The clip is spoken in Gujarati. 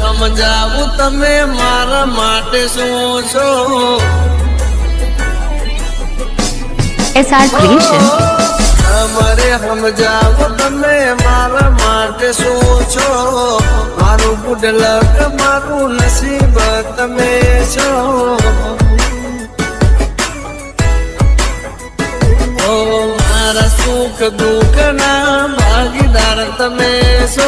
સમજાવું તમે મારા માટે શું છો SR Creation અમારે સમજાવો તમે મારા માટે શું છો મારું ગુડ લક મારું નસીબ તમે છો ઓ મારા સુખ દુઃખ ના ભાગીદાર તમે છો